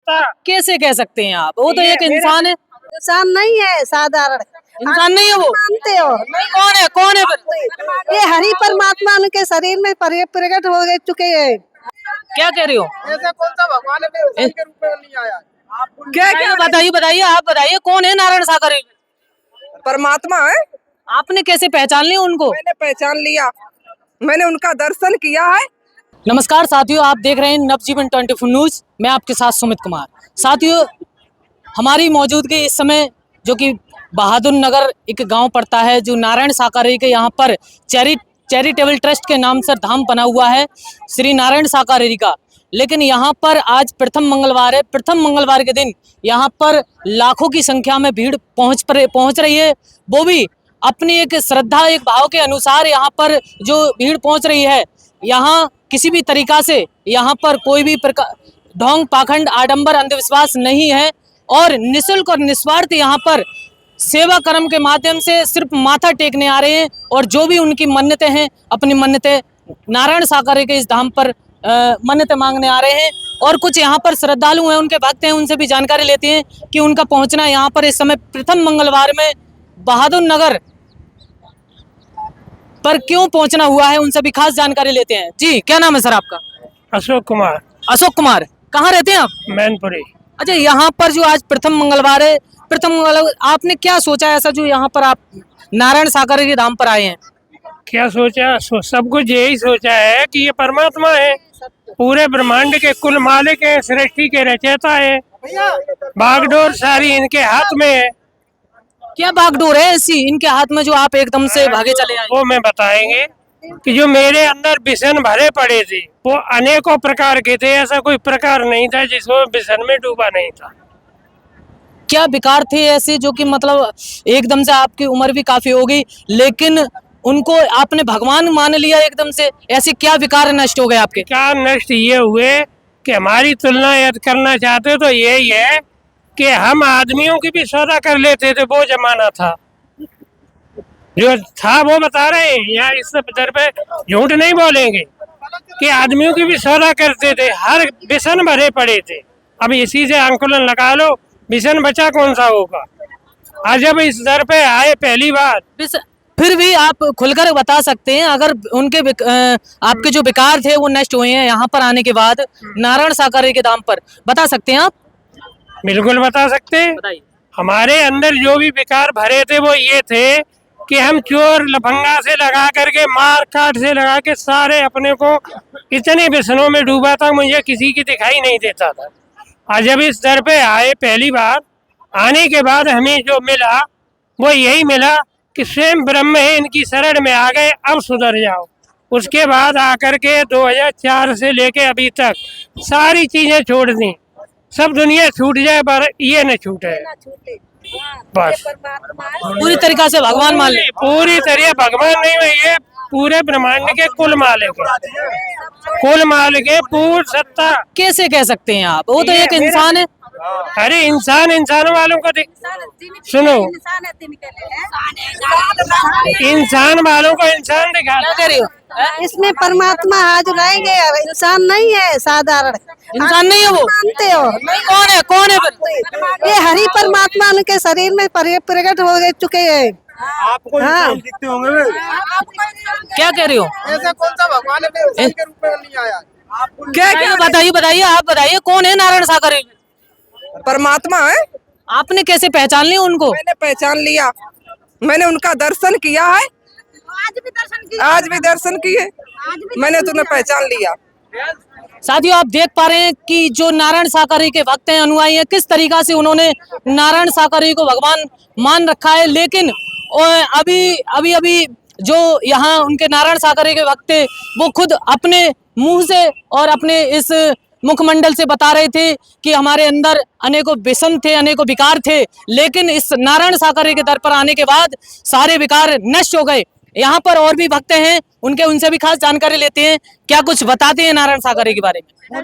सकता। कैसे कह सकते हैं आप? वो तो एक इंसान है। इंसान नहीं है, साधारण इंसान नहीं है वो? मानते हो? नहीं, कौन है? कौन है फिर? ये हरि परमात्मा उनके शरीर में प्रकट हो गए चुके हैं। क्या कह रहे हो? ऐसा कौन सा भगवान है जो इंसान के रूप में नहीं आया? क्या क्या बताइए बताइए, आप बताइए कौन है नारायण सागर? परमात्मा है। आपने कैसे पहचान लिया उनको? मैंने पहचान लिया, मैंने उनका दर्शन किया है। नमस्कार साथियों, आप देख रहे हैं नवजीवन 24 न्यूज। मैं आपके साथ सुमित कुमार। साथियों, हमारी मौजूदगी इस समय जो कि बहादुर नगर एक गांव पड़ता है, जो नारायण साकारे के यहाँ पर चैरिटेबल ट्रस्ट के नाम से धाम बना हुआ है श्री नारायण साकारे का। लेकिन यहाँ पर आज प्रथम मंगलवार है। प्रथम मंगलवार के दिन यहाँ पर लाखों की संख्या में भीड़ पहुँच रही है। वो भी अपनी एक श्रद्धा, एक भाव के अनुसार यहाँ पर जो भीड़ पहुँच रही है। यहाँ किसी भी तरीका से यहाँ पर कोई भी प्रकार ढोंग, पाखंड, आडंबर, अंधविश्वास नहीं है और निःशुल्क और निस्वार्थ यहाँ पर सेवा कर्म के माध्यम से सिर्फ माथा टेकने आ रहे हैं और जो भी उनकी मन्नतें हैं, अपनी मन्नतें नारायण साकारे के इस धाम पर मन्नतें मांगने आ रहे हैं। और कुछ यहाँ पर श्रद्धालु हैं, उनके भक्त हैं, उनसे भी जानकारी लेते हैं कि उनका पहुँचना यहाँ पर इस समय प्रथम मंगलवार में बहादुर नगर पर क्यों पहुँचना हुआ है, उनसे भी खास जानकारी लेते हैं। जी, क्या नाम है सर आपका? अशोक कुमार। अशोक कुमार, कहाँ रहते हैं आप? मैनपुरी। अच्छा, यहाँ पर जो आज प्रथम मंगलवार है, प्रथम मंगलवार आपने क्या सोचा ऐसा जो यहाँ पर आप नारायण सागर के धाम पर आए हैं? क्या सोचा? सब कुछ यही सोचा है कि ये परमात्मा है, पूरे ब्रह्मांड के कुल मालिक है, सृष्टि के रचयिता है। बागडोर सारी इनके हाथ में है। क्या बागडोर है ऐसी इनके हाथ में जो आप एकदम से भागे चले आए? वो मैं बताएंगे कि जो मेरे अंदर विषण भरे पड़े थे वो अनेकों प्रकार के थे। ऐसा कोई प्रकार नहीं था जिसमें विषण में डूबा नहीं था। क्या विकार थे ऐसे जो कि मतलब एकदम से, आपकी उम्र भी काफी होगी लेकिन उनको आपने भगवान मान लिया एकदम से? ऐसे क्या विकार नष्ट हो गए आपके? क्या नष्ट ये हुए कि हमारी तुलना यदि करना चाहते तो यही है कि हम आदमियों की भी सौदा कर लेते थे। वो जमाना था जो था, वो बता रहे हैं यहाँ इस दर पे, झूठ नहीं बोलेंगे कि आदमियों की भी सौदा करते थे। हर विषण भरे पड़े थे। अब इसी से अंकुलन लगा लो, विषण बचा कौन सा होगा। आज जब इस दर पे आए पहली बार, फिर भी आप खुलकर बता सकते हैं अगर उनके आपके जो विकार थे वो नष्ट हुए हैं यहाँ पर आने के बाद नारायण साकारे के धाम पर, बता सकते हैं आप? बिल्कुल बता सकते हैं। बताइए। हमारे अंदर जो भी विकार भरे थे वो ये थे कि हम चोर लफंगा से लगा करके, मार काट से लगा के सारे अपने को इतने व्यसनों में डूबा था, मुझे किसी की दिखाई नहीं देता था। आज जब इस दर पे आए पहली बार, आने के बाद हमें जो मिला वो यही मिला कि स्वयं ब्रह्म है, इनकी शरण में आ गए, अब सुधर जाओ। उसके बाद आकर के 2004 से लेके अभी तक सारी चीजें छोड़ दी। सब दुनिया छूट जाए पर ये न छूटे, बस। पूरी तरीका से भगवान मान ले? पूरी तरह भगवान नहीं है, ये पूरे ब्रह्मांड के कुल मालिक है, कुल मालिक है, पूर्ण सत्ता। कैसे कह सकते हैं आप? वो तो एक इंसान है। अरे इंसान वालों को सुनो, इंसान वालों को इंसान दिखा। क्या कह रही हो? इसमें परमात्मा हाजिर रहेंगे। इंसान नहीं है, साधारण इंसान नहीं है वो? मानते हो? नहीं, कौन है? कौन है फिर? ये हरि परमात्मा उनके शरीर में प्रकट हो गए चुके हैं। आपको इंसान दिखते होंगे। क्या कह रही हो? ऐसा कौन सा भगवान है जो इंसान के रूप में नहीं आया? क्या क्या बताइए बताइए, आप बताइए कौन है नारायण सागर? परमात्मा है। आपने कैसे पहचान लिया उनको? मैंने पहचान लिया, मैंने उनका दर्शन किया है। आज भी दर्शन किए, मैंने तुम्हें पहचान लिया। साथियों, आप देख पा रहे हैं कि जो नारायण साकारे के भक्त हैं, अनुयायी हैं, किस तरीका से उन्होंने नारायण साकारे को भगवान मान रखा है। लेकिन अभी जो यहाँ उनके नारायण साकारे के भक्त थे वो खुद अपने मुंह से और अपने इस मुखमंडल से बता रहे थे कि हमारे अंदर अनेकों विषम थे, अनेकों विकार थे, लेकिन इस नारायण साकारे के दर पर आने के बाद सारे विकार नष्ट हो गए। यहाँ पर और भी भक्त हैं, उनसे भी खास जानकारी लेते हैं, क्या कुछ बताते हैं नारायण साकारे के बारे में।